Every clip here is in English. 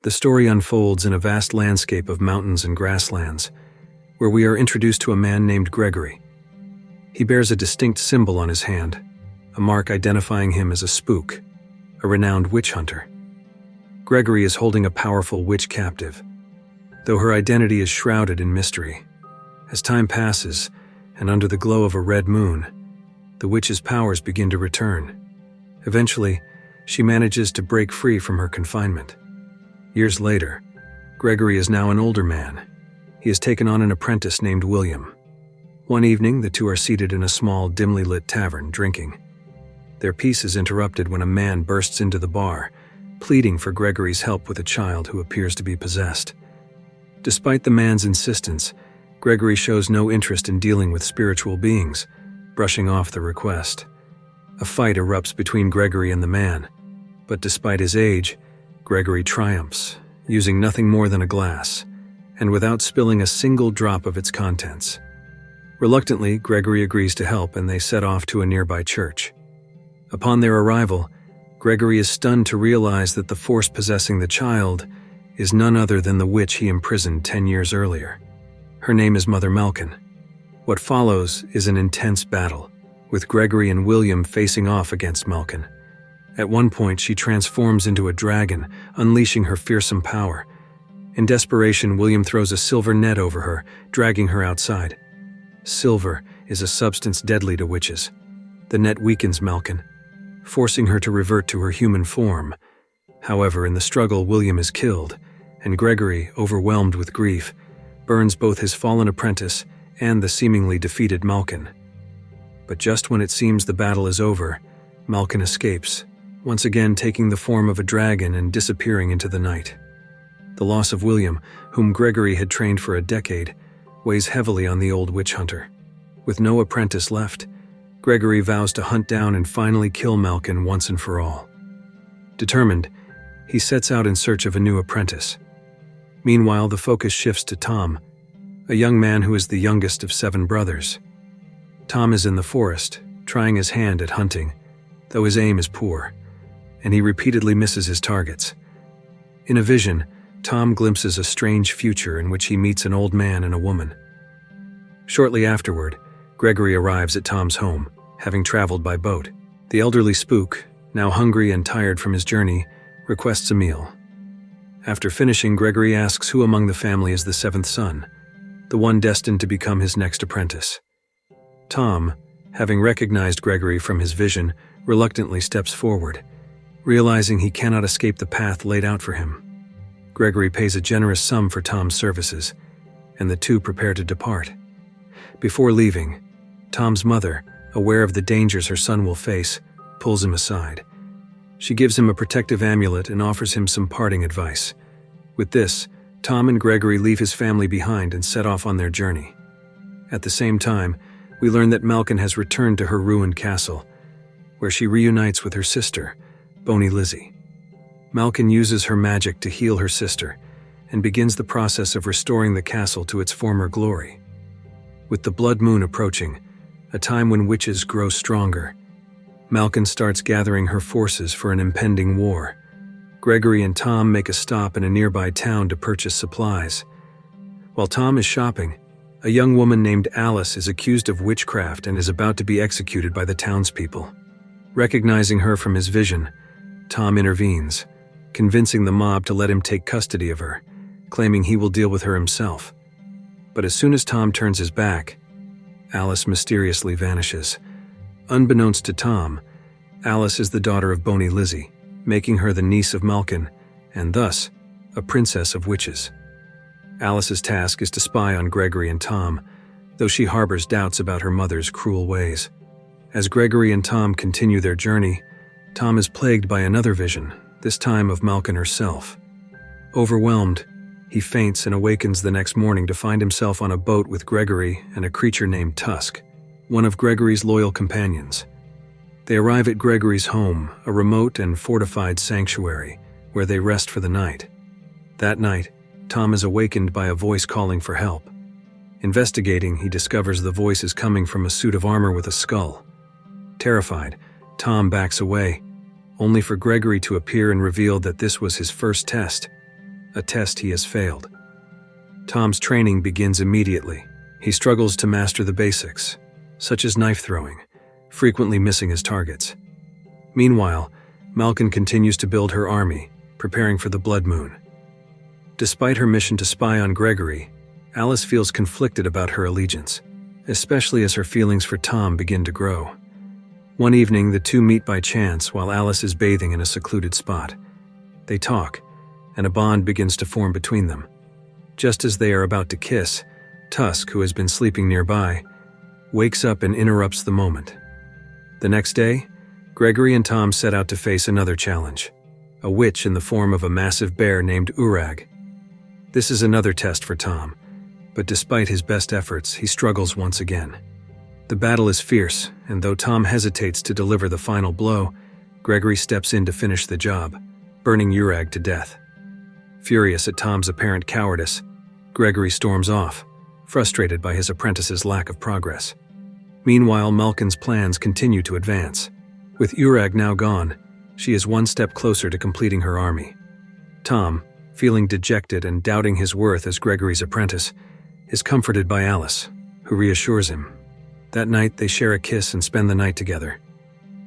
The story unfolds in a vast landscape of mountains and grasslands, where we are introduced to a man named Gregory. He bears a distinct symbol on his hand, a mark identifying him as a spook, a renowned witch hunter. Gregory is holding a powerful witch captive, though her identity is shrouded in mystery. As time passes, and under the glow of a red moon, the witch's powers begin to return. Eventually, she manages to break free from her confinement. Years later, Gregory is now an older man. He has taken on an apprentice named William. One evening, the two are seated in a small, dimly lit tavern, drinking. Their peace is interrupted when a man bursts into the bar, pleading for Gregory's help with a child who appears to be possessed. Despite the man's insistence, Gregory shows no interest in dealing with spiritual beings, brushing off the request. A fight erupts between Gregory and the man, but despite his age, Gregory triumphs, using nothing more than a glass, and without spilling a single drop of its contents. Reluctantly, Gregory agrees to help, and they set off to a nearby church. Upon their arrival, Gregory is stunned to realize that the force possessing the child is none other than the witch he imprisoned 10 years earlier. Her name is Mother Malkin. What follows is an intense battle, with Gregory and William facing off against Malkin. At one point, she transforms into a dragon, unleashing her fearsome power. In desperation, William throws a silver net over her, dragging her outside. Silver is a substance deadly to witches. The net weakens Malkin, forcing her to revert to her human form. However, in the struggle, William is killed, and Gregory, overwhelmed with grief, burns both his fallen apprentice and the seemingly defeated Malkin. But just when it seems the battle is over, Malkin escapes, once again taking the form of a dragon and disappearing into the night. The loss of William, whom Gregory had trained for a decade, weighs heavily on the old witch hunter. With no apprentice left, Gregory vows to hunt down and finally kill Malkin once and for all. Determined, he sets out in search of a new apprentice. Meanwhile, the focus shifts to Tom, a young man who is the youngest of 7 brothers. Tom is in the forest, trying his hand at hunting, though his aim is poor, and he repeatedly misses his targets. In a vision, Tom glimpses a strange future in which he meets an old man and a woman. Shortly afterward, Gregory arrives at Tom's home, having traveled by boat. The elderly spook, now hungry and tired from his journey, requests a meal. After finishing, Gregory asks who among the family is the 7th son, the one destined to become his next apprentice. Tom, having recognized Gregory from his vision, reluctantly steps forward, realizing he cannot escape the path laid out for him. Gregory pays a generous sum for Tom's services, and the two prepare to depart. Before leaving, Tom's mother, aware of the dangers her son will face, pulls him aside. She gives him a protective amulet and offers him some parting advice. With this, Tom and Gregory leave his family behind and set off on their journey. At the same time, we learn that Malkin has returned to her ruined castle, where she reunites with her sister, Bony Lizzie. Malkin uses her magic to heal her sister and begins the process of restoring the castle to its former glory. With the blood moon approaching, a time when witches grow stronger, Malkin starts gathering her forces for an impending war. Gregory and Tom make a stop in a nearby town to purchase supplies. While Tom is shopping, a young woman named Alice is accused of witchcraft and is about to be executed by the townspeople. Recognizing her from his vision, Tom intervenes, convincing the mob to let him take custody of her, claiming he will deal with her himself. But as soon as Tom turns his back, Alice mysteriously vanishes. Unbeknownst to Tom, Alice is the daughter of Bony Lizzie, making her the niece of Malkin, and thus, a princess of witches. Alice's task is to spy on Gregory and Tom, though she harbors doubts about her mother's cruel ways. As Gregory and Tom continue their journey, Tom is plagued by another vision, this time of Malkin herself. Overwhelmed, he faints and awakens the next morning to find himself on a boat with Gregory and a creature named Tusk, one of Gregory's loyal companions. They arrive at Gregory's home, a remote and fortified sanctuary, where they rest for the night. That night, Tom is awakened by a voice calling for help. Investigating, he discovers the voice is coming from a suit of armor with a skull. Terrified, Tom backs away, only for Gregory to appear and reveal that this was his first test. a test he has failed. Tom's training begins immediately. He struggles to master the basics, such as knife throwing, frequently missing his targets. Meanwhile, Malkin continues to build her army, preparing for the Blood Moon. Despite her mission to spy on Gregory, Alice feels conflicted about her allegiance, especially as her feelings for Tom begin to grow. One evening, the two meet by chance while Alice is bathing in a secluded spot. They talk, and a bond begins to form between them. Just as they are about to kiss, Tusk, who has been sleeping nearby, wakes up and interrupts the moment. The next day, Gregory and Tom set out to face another challenge, a witch in the form of a massive bear named Urag. This is another test for Tom, but despite his best efforts, he struggles once again. The battle is fierce, and though Tom hesitates to deliver the final blow, Gregory steps in to finish the job, burning Urag to death. Furious at Tom's apparent cowardice, Gregory storms off, frustrated by his apprentice's lack of progress. Meanwhile, Malkin's plans continue to advance. With Urag now gone, she is one step closer to completing her army. Tom, feeling dejected and doubting his worth as Gregory's apprentice, is comforted by Alice, who reassures him. That night, they share a kiss and spend the night together.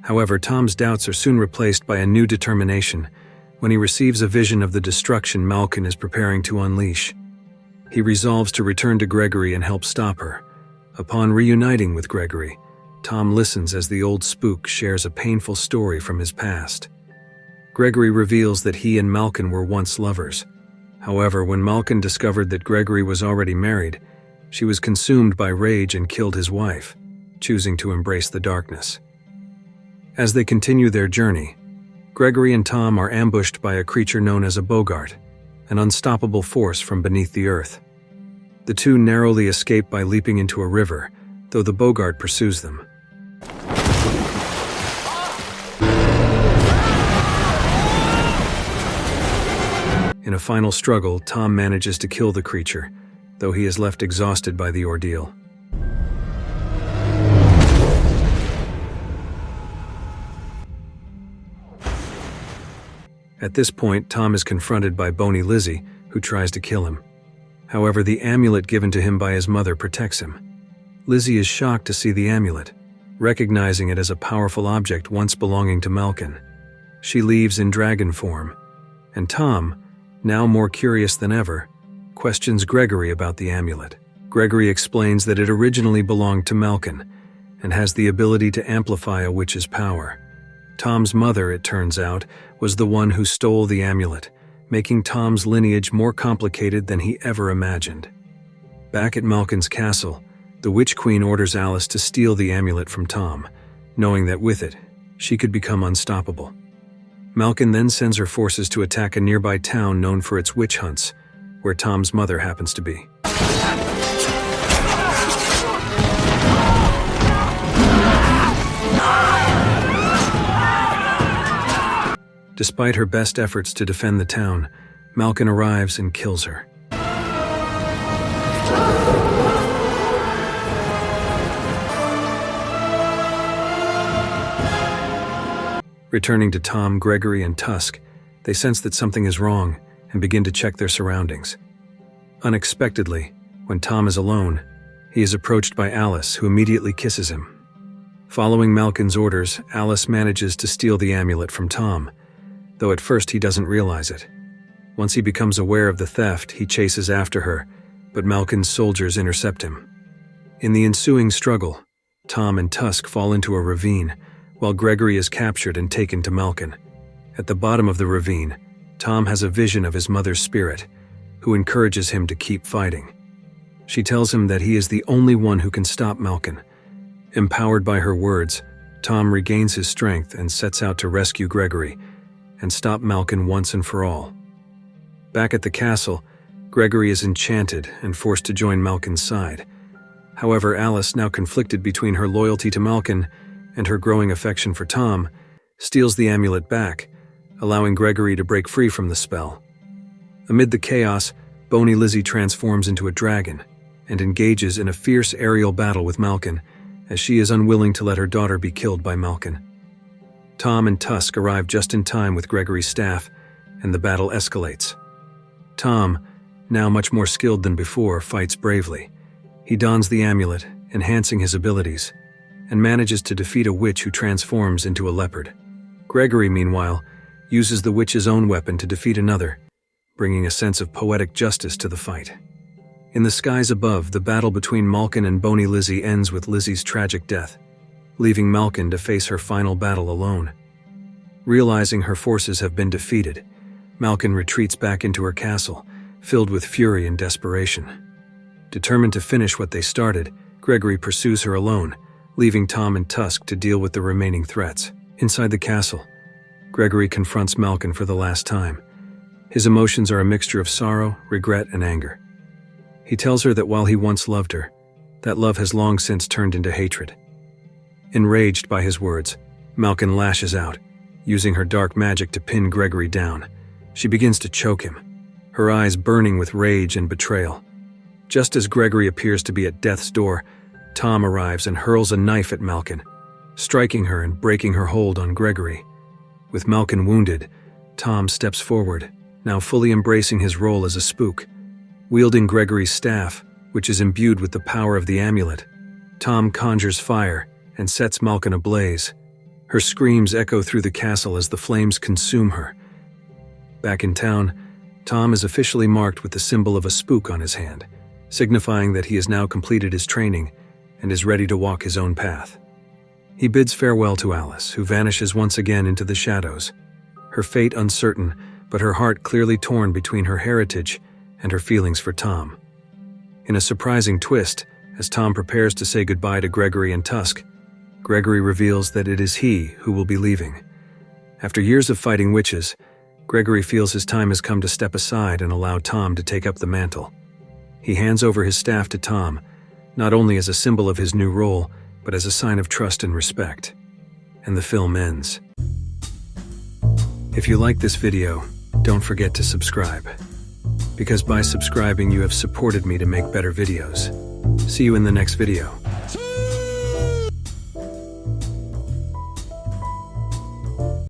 However, Tom's doubts are soon replaced by a new determination when he receives a vision of the destruction Malkin is preparing to unleash. He resolves to return to Gregory and help stop her. Upon reuniting with Gregory, Tom listens as the old spook shares a painful story from his past. Gregory reveals that he and Malkin were once lovers. However, when Malkin discovered that Gregory was already married, she was consumed by rage and killed his wife, choosing to embrace the darkness. As they continue their journey, Gregory and Tom are ambushed by a creature known as a Bogart, an unstoppable force from beneath the earth. The two narrowly escape by leaping into a river, though the Bogart pursues them. In a final struggle, Tom manages to kill the creature, though he is left exhausted by the ordeal. At this point, Tom is confronted by Bony Lizzie, who tries to kill him. However, the amulet given to him by his mother protects him. Lizzie is shocked to see the amulet, recognizing it as a powerful object once belonging to Malkin. She leaves in dragon form, and Tom, now more curious than ever, questions Gregory about the amulet. Gregory explains that it originally belonged to Malkin and has the ability to amplify a witch's power. Tom's mother, it turns out, was the one who stole the amulet, making Tom's lineage more complicated than he ever imagined. Back at Malkin's castle, the Witch Queen orders Alice to steal the amulet from Tom, knowing that with it, she could become unstoppable. Malkin then sends her forces to attack a nearby town known for its witch hunts, where Tom's mother happens to be. Despite her best efforts to defend the town, Malkin arrives and kills her. Returning to Tom, Gregory, and Tusk, they sense that something is wrong and begin to check their surroundings. Unexpectedly, when Tom is alone, he is approached by Alice, who immediately kisses him. Following Malkin's orders, Alice manages to steal the amulet from Tom, though at first he doesn't realize it. Once he becomes aware of the theft, he chases after her, but Malkin's soldiers intercept him. In the ensuing struggle, Tom and Tusk fall into a ravine, while Gregory is captured and taken to Malkin. At the bottom of the ravine, Tom has a vision of his mother's spirit, who encourages him to keep fighting. She tells him that he is the only one who can stop Malkin. Empowered by her words, Tom regains his strength and sets out to rescue Gregory and stop Malkin once and for all. Back at the castle, Gregory is enchanted and forced to join Malkin's side. However, Alice, now conflicted between her loyalty to Malkin and her growing affection for Tom, steals the amulet back, allowing Gregory to break free from the spell. Amid the chaos, Bony Lizzie transforms into a dragon and engages in a fierce aerial battle with Malkin, as she is unwilling to let her daughter be killed by Malkin. Tom and Tusk arrive just in time with Gregory's staff, and the battle escalates. Tom, now much more skilled than before, fights bravely. He dons the amulet, enhancing his abilities, and manages to defeat a witch who transforms into a leopard. Gregory, meanwhile, uses the witch's own weapon to defeat another, bringing a sense of poetic justice to the fight. In the skies above, the battle between Malkin and Bony Lizzie ends with Lizzie's tragic death, leaving Malkin to face her final battle alone. Realizing her forces have been defeated, Malkin retreats back into her castle, filled with fury and desperation. Determined to finish what they started, Gregory pursues her alone, leaving Tom and Tusk to deal with the remaining threats. Inside the castle, Gregory confronts Malkin for the last time. His emotions are a mixture of sorrow, regret, and anger. He tells her that while he once loved her, that love has long since turned into hatred. Enraged by his words, Malkin lashes out, using her dark magic to pin Gregory down. She begins to choke him, her eyes burning with rage and betrayal. Just as Gregory appears to be at death's door, Tom arrives and hurls a knife at Malkin, striking her and breaking her hold on Gregory. With Malkin wounded, Tom steps forward, now fully embracing his role as a spook. Wielding Gregory's staff, which is imbued with the power of the amulet, Tom conjures fire and sets Malkin ablaze. Her screams echo through the castle as the flames consume her. Back in town, Tom is officially marked with the symbol of a spook on his hand, signifying that he has now completed his training and is ready to walk his own path. He bids farewell to Alice, who vanishes once again into the shadows, her fate uncertain, but her heart clearly torn between her heritage and her feelings for Tom. In a surprising twist, as Tom prepares to say goodbye to Gregory and Tusk, Gregory reveals that it is he who will be leaving. After years of fighting witches, Gregory feels his time has come to step aside and allow Tom to take up the mantle. He hands over his staff to Tom, not only as a symbol of his new role, but as a sign of trust and respect. And the film ends. If you like this video, don't forget to subscribe, because by subscribing you have supported me to make better videos. See you in the next video.